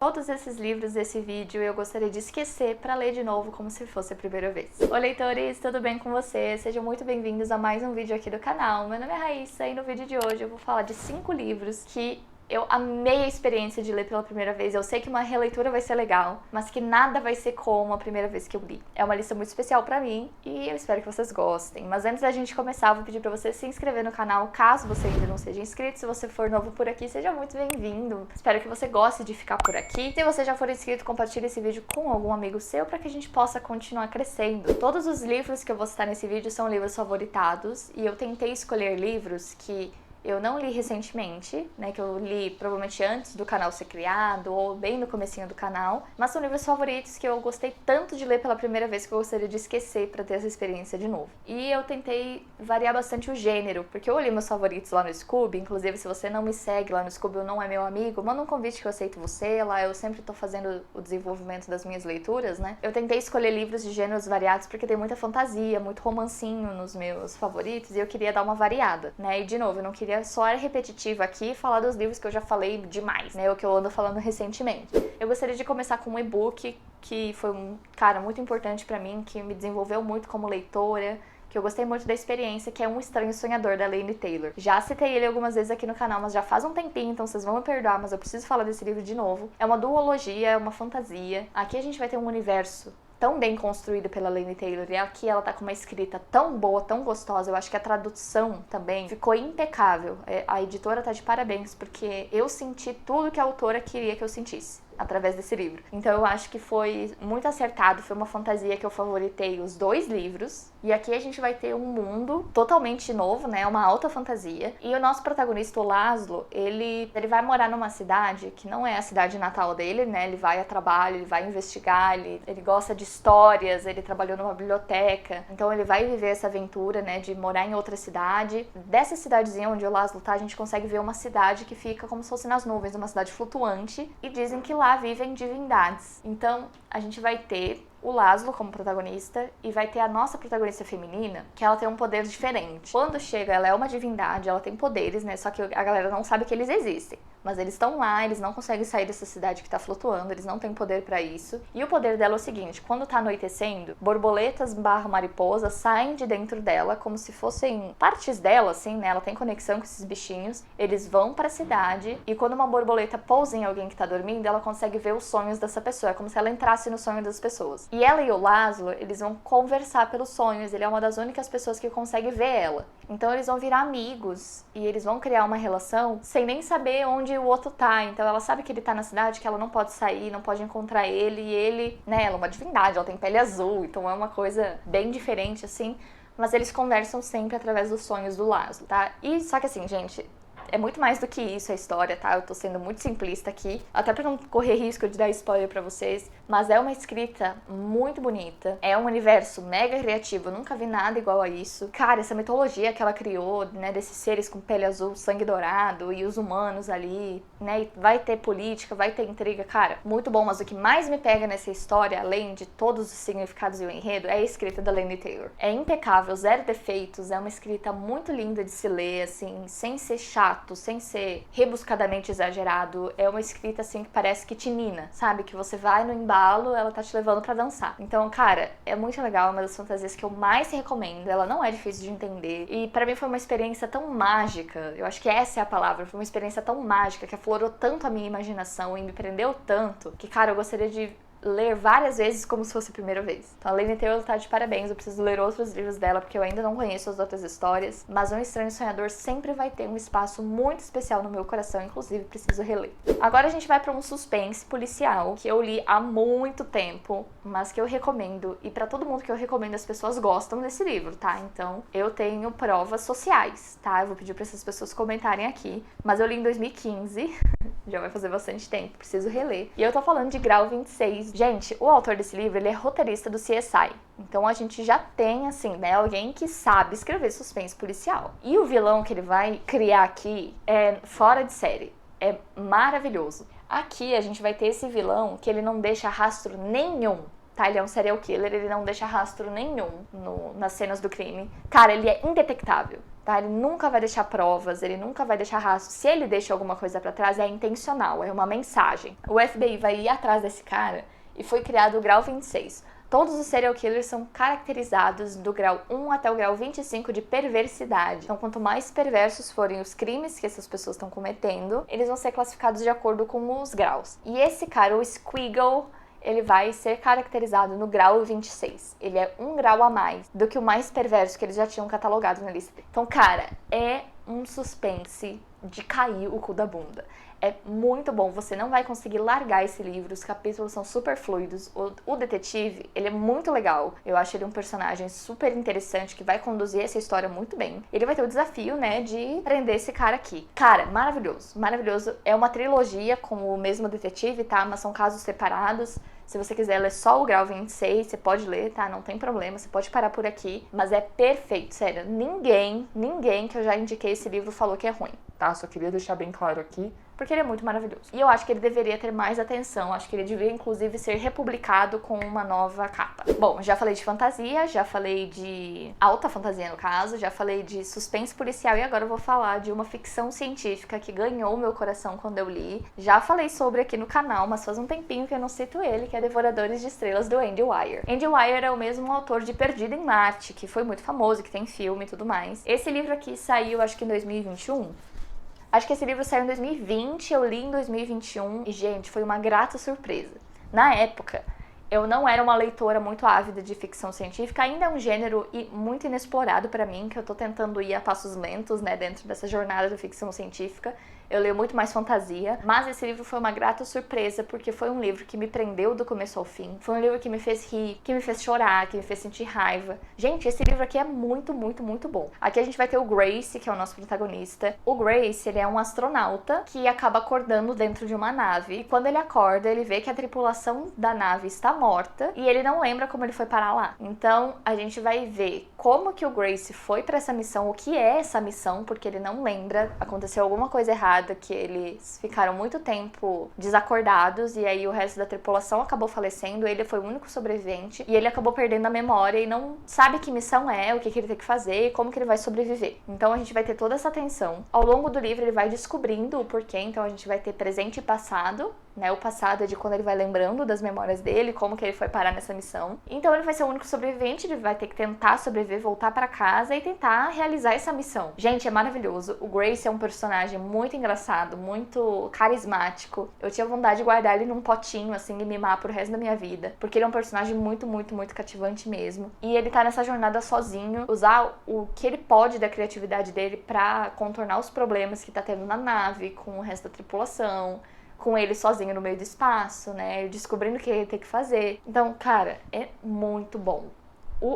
Todos esses livros desse vídeo eu gostaria de esquecer para ler de novo como se fosse a primeira vez. Oi leitores, tudo bem com vocês? Sejam muito bem-vindos a mais um vídeo aqui do canal. Meu nome é Raíssa e no vídeo de hoje eu vou falar de 5 livros que eu amei a experiência de ler pela primeira vez. Eu sei que uma releitura vai ser legal, mas que nada vai ser como a primeira vez que eu li. É uma lista muito especial pra mim e eu espero que vocês gostem. Mas antes da gente começar, eu vou pedir pra você se inscrever no canal, caso você ainda não seja inscrito. Se você for novo por aqui, seja muito bem-vindo. Espero que você goste de ficar por aqui. Se você já for inscrito, compartilhe esse vídeo com algum amigo seu pra que a gente possa continuar crescendo. Todos os livros que eu vou citar nesse vídeo são livros favoritados e eu tentei escolher livros que eu não li recentemente, né, que eu li provavelmente antes do canal ser criado ou bem no comecinho do canal, mas são livros favoritos que eu gostei tanto de ler pela primeira vez que eu gostaria de esquecer para ter essa experiência de novo. E eu tentei variar bastante o gênero, porque eu li meus favoritos lá no Scoob, inclusive se você não me segue lá no Scoob ou não é meu amigo, manda um convite que eu aceito você, lá eu sempre tô fazendo o desenvolvimento das minhas leituras, né. Eu tentei escolher livros de gêneros variados porque tem muita fantasia, muito romancinho nos meus favoritos e eu queria dar uma variada, né, e de novo, eu não queria só repetitivo aqui e falar dos livros que eu já falei demais, né, o que eu ando falando recentemente. Eu gostaria de começar com um e-book que foi um cara muito importante pra mim, que me desenvolveu muito como leitora, que eu gostei muito da experiência, que é Um Estranho Sonhador, da Laini Taylor. Já citei ele algumas vezes aqui no canal, mas já faz um tempinho, então vocês vão me perdoar, mas eu preciso falar desse livro de novo. É uma duologia, é uma fantasia. Aqui a gente vai ter um universo tão bem construída pela Laini Taylor, e aqui ela tá com uma escrita tão boa, tão gostosa. Eu acho que a tradução também ficou impecável. A editora tá de parabéns, porque eu senti tudo que a autora queria que eu sentisse através desse livro. Então eu acho que foi muito acertado, foi uma fantasia que eu favoritei os 2 livros. E aqui a gente vai ter um mundo totalmente novo, né, uma alta fantasia. E o nosso protagonista, o Laszlo, ele vai morar numa cidade que não é a cidade natal dele, né, ele vai a trabalho, ele vai investigar, ele gosta de histórias, ele trabalhou numa biblioteca. Então ele vai viver essa aventura, né, de morar em outra cidade. Dessa cidadezinha onde o Laszlo tá, a gente consegue ver uma cidade que fica como se fosse nas nuvens, uma cidade flutuante, e dizem que lá vivem divindades. Então a gente vai ter o Laszlo como protagonista e vai ter a nossa protagonista feminina, que ela tem um poder diferente. Quando chega, ela é uma divindade, ela tem poderes, né? Só que a galera não sabe que eles existem. Mas eles estão lá, eles não conseguem sair dessa cidade que tá flutuando, eles não têm poder pra isso. E o poder dela é o seguinte: quando tá anoitecendo, borboletas / mariposas saem de dentro dela como se fossem partes dela, assim, né? Ela tem conexão com esses bichinhos. Eles vão pra cidade e quando uma borboleta pousa em alguém que tá dormindo, ela consegue ver os sonhos dessa pessoa. É como se ela entrasse no sonho das pessoas. E ela e o Laszlo, eles vão conversar pelos sonhos. Ele é uma das únicas pessoas que consegue ver ela. Então eles vão virar amigos e eles vão criar uma relação sem nem saber onde o outro tá. Então ela sabe que ele tá na cidade, que ela não pode sair, não pode encontrar ele. E ele, né, ela é uma divindade, ela tem pele azul, então é uma coisa bem diferente, assim. Mas eles conversam sempre através dos sonhos do Laszlo, tá? E só que assim, gente, é muito mais do que isso a história, tá? Eu tô sendo muito simplista aqui, até pra não correr risco de dar spoiler pra vocês, mas é uma escrita muito bonita, é um universo mega criativo, eu nunca vi nada igual a isso. Cara, essa mitologia que ela criou, né, desses seres com pele azul, sangue dourado e os humanos ali, né, e vai ter política, vai ter intriga, cara, muito bom, mas o que mais me pega nessa história, além de todos os significados e o enredo, é a escrita da Laini Taylor. É impecável, zero defeitos, é uma escrita muito linda de se ler, assim, sem ser chato, sem ser rebuscadamente exagerado. É uma escrita assim que parece que te nina, sabe? Que você vai no embalo, ela tá te levando pra dançar. Então, cara, é muito legal, é uma das fantasias que eu mais recomendo. Ela não é difícil de entender e pra mim foi uma experiência tão mágica. Eu acho que essa é a palavra. Foi uma experiência tão mágica que aflorou tanto a minha imaginação e me prendeu tanto que, cara, eu gostaria de ler várias vezes como se fosse a primeira vez. Então a Laini Taylor tá de parabéns, eu preciso ler outros livros dela porque eu ainda não conheço as outras histórias, mas Um Estranho Sonhador sempre vai ter um espaço muito especial no meu coração, inclusive preciso reler. Agora a gente vai pra um suspense policial que eu li há muito tempo, mas que eu recomendo, e pra todo mundo que eu recomendo, as pessoas gostam desse livro, tá? Então eu tenho provas sociais, tá? Eu vou pedir pra essas pessoas comentarem aqui, mas eu li em 2015, já vai fazer bastante tempo, preciso reler. E eu tô falando de Grau 26. Gente, o autor desse livro, ele é roteirista do CSI. Então a gente já tem, assim, né, alguém que sabe escrever suspense policial. E o vilão que ele vai criar aqui é fora de série. É maravilhoso. Aqui a gente vai ter esse vilão que ele não deixa rastro nenhum. Tá? Ele é um serial killer, ele não deixa rastro nenhum nas cenas do crime. Cara, ele é indetectável. tá? Ele nunca vai deixar provas, ele nunca vai deixar rastro. Se ele deixa alguma coisa pra trás, é intencional, é uma mensagem. O FBI vai ir atrás desse cara e foi criado o grau 26. Todos os serial killers são caracterizados do grau 1 até o grau 25 de perversidade. Então, quanto mais perversos forem os crimes que essas pessoas estão cometendo, eles vão ser classificados de acordo com os graus. E esse cara, o Squiggle, ele vai ser caracterizado no grau 26. Ele é um grau a mais do que o mais perverso que eles já tinham catalogado na lista. Então, cara, é um suspense de cair o cu da bunda. É muito bom, você não vai conseguir largar esse livro, os capítulos são super fluidos. O detetive, ele é muito legal. Eu acho ele um personagem super interessante que vai conduzir essa história muito bem. Ele vai ter o desafio, né, de prender esse cara aqui. Cara, maravilhoso, maravilhoso. É uma trilogia com o mesmo detetive, tá? Mas são casos separados. Se você quiser ler só o grau 26, você pode ler, tá? Não tem problema, você pode parar por aqui. Mas é perfeito, sério. Ninguém que eu já indiquei esse livro falou que é ruim, tá? Só queria deixar bem claro aqui, porque ele é muito maravilhoso. E eu acho que ele deveria ter mais atenção, acho que ele deveria inclusive ser republicado com uma nova capa. Bom, já falei de fantasia, já falei de alta fantasia no caso, já falei de suspense policial e agora eu vou falar de uma ficção científica que ganhou meu coração quando eu li. Já falei sobre aqui no canal, mas faz um tempinho que eu não cito ele, que é Devoradores de Estrelas, do Andy Weir. Andy Weir é o mesmo autor de Perdido em Marte, que foi muito famoso, que tem filme e tudo mais. Esse livro aqui saiu acho que em 2021. Acho que esse livro saiu em 2020, eu li em 2021 e, gente, foi uma grata surpresa. Na época, eu não era uma leitora muito ávida de ficção científica, ainda é um gênero muito inexplorado pra mim, que eu tô tentando ir a passos lentos, né, dentro dessa jornada da ficção científica. Eu leio muito mais fantasia, mas esse livro foi uma grata surpresa, porque foi um livro que me prendeu do começo ao fim. Foi um livro que me fez rir, que me fez chorar, que me fez sentir raiva. Gente, esse livro aqui é muito bom. Aqui a gente vai ter o Grace, que é o nosso protagonista. O Grace, ele é um astronauta que acaba acordando dentro de uma nave. E quando ele acorda, ele vê que a tripulação da nave está morta e ele não lembra como ele foi parar lá. Então, a gente vai ver como que o Grace foi pra essa missão, o que é essa missão, porque ele não lembra, aconteceu alguma coisa errada, que eles ficaram muito tempo desacordados e aí o resto da tripulação acabou falecendo, ele foi o único sobrevivente e ele acabou perdendo a memória e não sabe que missão é, o que ele tem que fazer e como que ele vai sobreviver. Então a gente vai ter toda essa tensão. Ao longo do livro ele vai descobrindo o porquê, então a gente vai ter presente e passado, né? O passado é de quando ele vai lembrando das memórias dele, como que ele foi parar nessa missão. Então ele vai ser o único sobrevivente, ele vai ter que tentar sobreviver, voltar pra casa e tentar realizar essa missão. Gente, é maravilhoso. O Grace é um personagem muito engraçado, muito carismático. Eu tinha vontade de guardar ele num potinho, assim, e mimar pro resto da minha vida, porque ele é um personagem muito cativante mesmo. E ele tá nessa jornada sozinho, usar o que ele pode da criatividade dele pra contornar os problemas que tá tendo na nave, com o resto da tripulação, com ele sozinho no meio do espaço, né, descobrindo o que ele tem que fazer. Então, cara, é muito bom.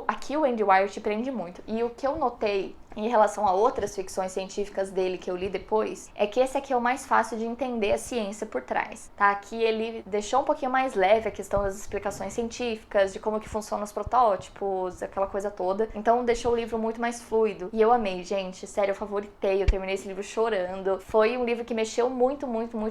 Aqui o Andy Weir te prende muito. E o que eu notei em relação a outras ficções científicas dele que eu li depois, é que esse aqui é o mais fácil de entender a ciência por trás, tá? Aqui ele deixou um pouquinho mais leve a questão das explicações científicas, de como que funcionam os protótipos, aquela coisa toda. Então deixou o livro muito mais fluido. E eu amei, gente, sério, eu favoritei, eu terminei esse livro chorando. Foi um livro que mexeu muito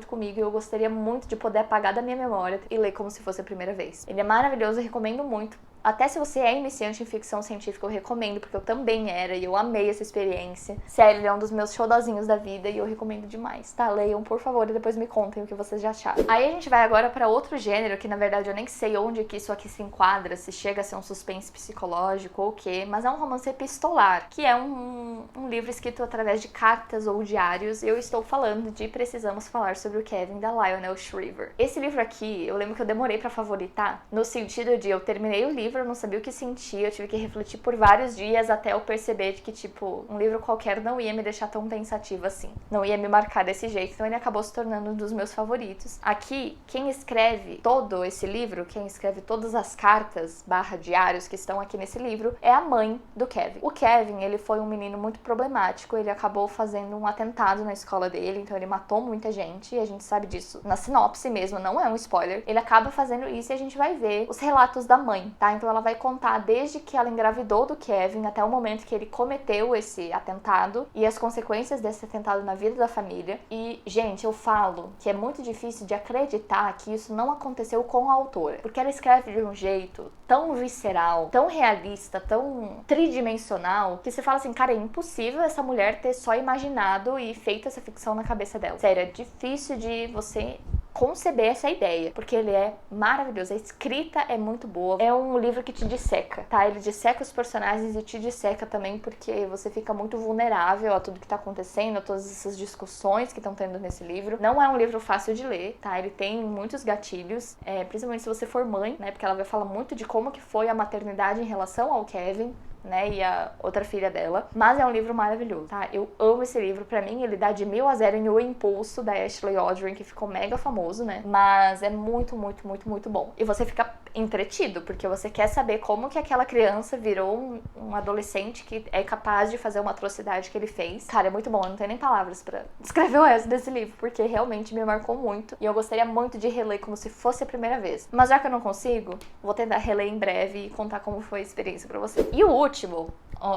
comigo e eu gostaria muito de poder apagar da minha memória e ler como se fosse a primeira vez. Ele é maravilhoso, eu recomendo muito. Até se você é iniciante em ficção científica, eu recomendo, porque eu também era e eu amei essa experiência. Sério, ele é um dos meus showzinhos da vida e eu recomendo demais, tá? Leiam, por favor, e depois me contem o que vocês já acharam. Aí a gente vai agora pra outro gênero, que na verdade eu nem sei onde que isso aqui se enquadra, se chega a ser um suspense psicológico ou o quê, mas é um romance epistolar, que é um livro escrito através de cartas ou diários. Eu estou falando de Precisamos Falar sobre o Kevin, da Lionel Shriver. Esse livro aqui, eu lembro que eu demorei pra favoritar, no sentido de eu terminei o livro, eu não sabia o que sentir, eu tive que refletir por vários dias até eu perceber que, tipo, um livro qualquer não ia me deixar tão pensativa assim. Não ia me marcar desse jeito, então ele acabou se tornando um dos meus favoritos. Aqui, quem escreve todo esse livro, quem escreve todas as cartas / diários que estão aqui nesse livro, é a mãe do Kevin. O Kevin, ele foi um menino muito problemático, ele acabou fazendo um atentado na escola dele, então ele matou muita gente, e a gente sabe disso na sinopse mesmo, não é um spoiler. Ele acaba fazendo isso e a gente vai ver os relatos da mãe, tá? Então ela vai contar desde que ela engravidou do Kevin até o momento que ele cometeu sofreu esse atentado e as consequências desse atentado na vida da família. E, gente, eu falo que é muito difícil de acreditar que isso não aconteceu com a autora, porque ela escreve de um jeito tão visceral, tão realista, tão tridimensional, que você fala assim, cara, é impossível essa mulher ter só imaginado e feito essa ficção na cabeça dela. Sério, é difícil de você conceber essa ideia, porque ele é maravilhoso, a escrita é muito boa, é um livro que te disseca, tá? Ele disseca os personagens e te disseca também, porque você fica muito vulnerável a tudo que tá acontecendo, a todas essas discussões que estão tendo nesse livro. Não é um livro fácil de ler, tá? Ele tem muitos gatilhos, principalmente se você for mãe, né? Porque ela vai falar muito de como que foi a maternidade em relação ao Kevin, né, e a outra filha dela, mas é um livro maravilhoso, tá? Eu amo esse livro, pra mim ele dá de 1000 a 0 em O Impulso, da Ashley Aldrin, que ficou mega famoso, né, mas é muito, muito, muito, muito bom. E você fica entretido, porque você quer saber como que aquela criança virou um adolescente que é capaz de fazer uma atrocidade que ele fez. Cara, é muito bom, eu não tenho nem palavras pra descrever o resto desse livro, porque realmente me marcou muito, e eu gostaria muito de reler como se fosse a primeira vez. Mas já que eu não consigo, vou tentar reler em breve e contar como foi a experiência pra você. E o último,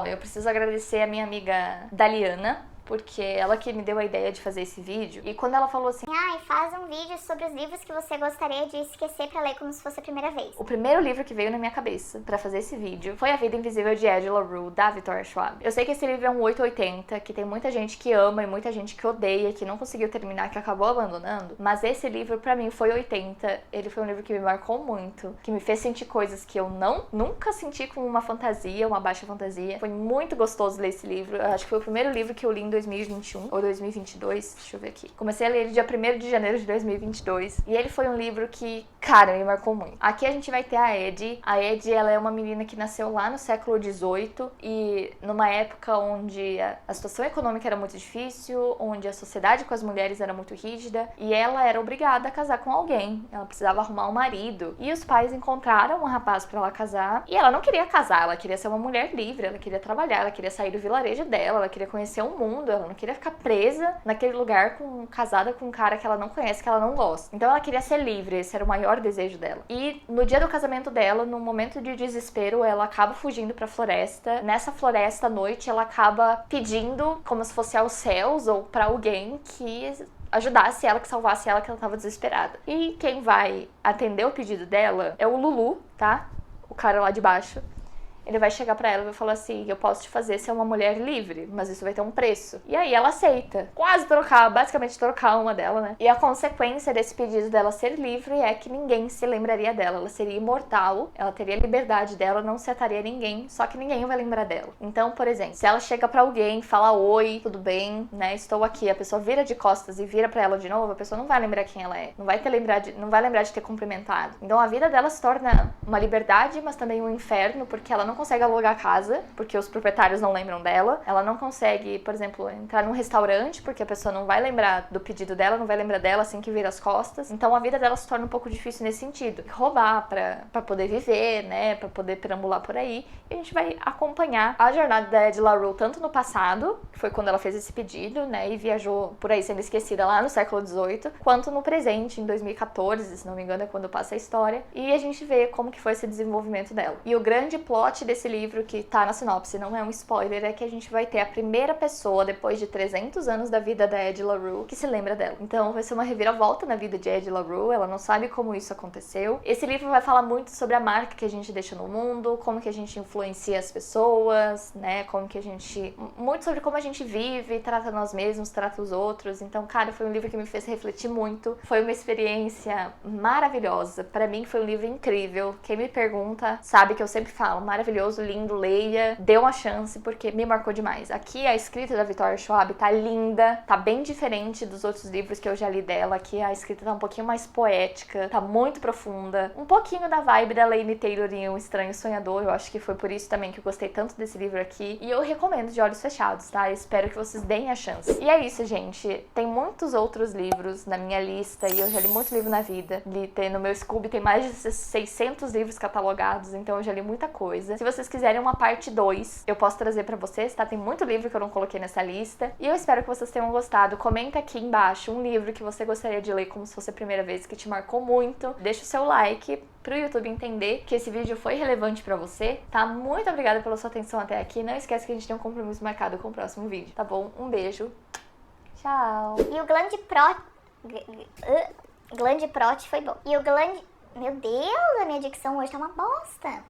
eu preciso agradecer a minha amiga Daliana, porque ela que me deu a ideia de fazer esse vídeo. E quando ela falou assim, faz um vídeo sobre os livros que você gostaria de esquecer pra ler como se fosse a primeira vez. O primeiro livro que veio na minha cabeça pra fazer esse vídeo foi A Vida Invisível de Ed La Rue, da Victoria Schwab. Eu sei que esse livro é um 880, que tem muita gente que ama e muita gente que odeia, que não conseguiu terminar, que acabou abandonando, mas esse livro pra mim foi 80. Ele foi um livro que me marcou muito, que me fez sentir coisas que eu nunca senti com uma fantasia, uma baixa fantasia. Foi muito gostoso ler esse livro. Eu acho que foi o primeiro livro que eu li em 2021 ou 2022, deixa eu ver aqui. Comecei a ler ele dia 1º de janeiro de 2022 e ele foi um livro que, cara, me marcou muito. Aqui a gente vai ter a Ed. A Ed, ela é uma menina que nasceu lá no século XVIII e numa época onde a situação econômica era muito difícil, onde a sociedade com as mulheres era muito rígida e ela era obrigada a casar com alguém. Ela precisava arrumar um marido. E os pais encontraram um rapaz pra ela casar e ela não queria casar, ela queria ser uma mulher livre, ela queria trabalhar, ela queria sair do vilarejo dela, ela queria conhecer o mundo, ela não queria ficar presa naquele lugar casada com um cara que ela não conhece, que ela não gosta. Então ela queria ser livre, esse era o maior desejo dela. E no dia do casamento dela, num momento de desespero, ela acaba fugindo pra floresta. Nessa floresta à noite, ela acaba pedindo, como se fosse aos céus ou pra alguém que ajudasse ela, que salvasse ela, que ela tava desesperada. E quem vai atender o pedido dela é o Lulu, tá? O cara lá de baixo. Ele vai chegar pra ela e vai falar assim, eu posso te fazer ser uma mulher livre, mas isso vai ter um preço. E aí ela aceita. Basicamente trocar a alma dela, né? E a consequência desse pedido dela ser livre é que ninguém se lembraria dela. Ela seria imortal, ela teria a liberdade dela, não se ataria a ninguém, só que ninguém vai lembrar dela. Então, por exemplo, se ela chega pra alguém, fala oi, tudo bem, né? Estou aqui. A pessoa vira de costas e vira pra ela de novo, a pessoa não vai lembrar quem ela é. Não vai lembrar de ter cumprimentado. Então a vida dela se torna uma liberdade, mas também um inferno, porque ela não consegue alugar casa, porque os proprietários não lembram dela. Ela não consegue, por exemplo, entrar num restaurante, porque a pessoa não vai lembrar do pedido dela, não vai lembrar dela assim que vira as costas. Então a vida dela se torna um pouco difícil nesse sentido. Roubar pra poder viver, né? Pra poder perambular por aí. E a gente vai acompanhar a jornada da Ed La Rue tanto no passado, que foi quando ela fez esse pedido, né? E viajou por aí sendo esquecida lá no século XVIII, quanto no presente, em 2014, se não me engano, é quando passa a história. E a gente vê como que foi esse desenvolvimento dela. E o grande plot desse livro, que tá na sinopse, não é um spoiler, é que a gente vai ter a primeira pessoa, depois de 300 anos da vida da Ed La Rue, que se lembra dela. Então vai ser uma reviravolta na vida de Ed La Rue, ela não sabe como isso aconteceu. Esse livro vai falar muito sobre a marca que a gente deixa no mundo, como que a gente influencia as pessoas, né, muito sobre como a gente vive, trata nós mesmos, trata os outros. Então, cara, foi um livro que me fez refletir muito, foi uma experiência maravilhosa. Pra mim foi um livro incrível. Quem me pergunta sabe que eu sempre falo, maravilhoso, lindo, leia, dê uma chance, porque me marcou demais. Aqui a escrita da Victoria Schwab tá linda, tá bem diferente dos outros livros que eu já li dela. Aqui a escrita tá um pouquinho mais poética, tá muito profunda, um pouquinho da vibe da Laini Taylor em Um Estranho Sonhador. Eu acho que foi por isso também que eu gostei tanto desse livro aqui, e eu recomendo de olhos fechados, tá? Eu espero que vocês deem a chance. E é isso, gente. Tem muitos outros livros na minha lista, e eu já li muito livro na vida. No meu Scooby tem mais de 600 livros catalogados, então eu já li muita coisa. Se vocês quiserem uma parte 2, eu posso trazer pra vocês, tá? Tem muito livro que eu não coloquei nessa lista. E eu espero que vocês tenham gostado. Comenta aqui embaixo um livro que você gostaria de ler como se fosse a primeira vez, que te marcou muito. Deixa o seu like pro YouTube entender que esse vídeo foi relevante pra você, tá? Muito obrigada pela sua atenção até aqui. Não esquece que a gente tem um compromisso marcado com o próximo vídeo, tá bom? Um beijo. Tchau. E o glande prot foi bom. E o glande... Meu Deus, a minha dicção hoje tá uma bosta.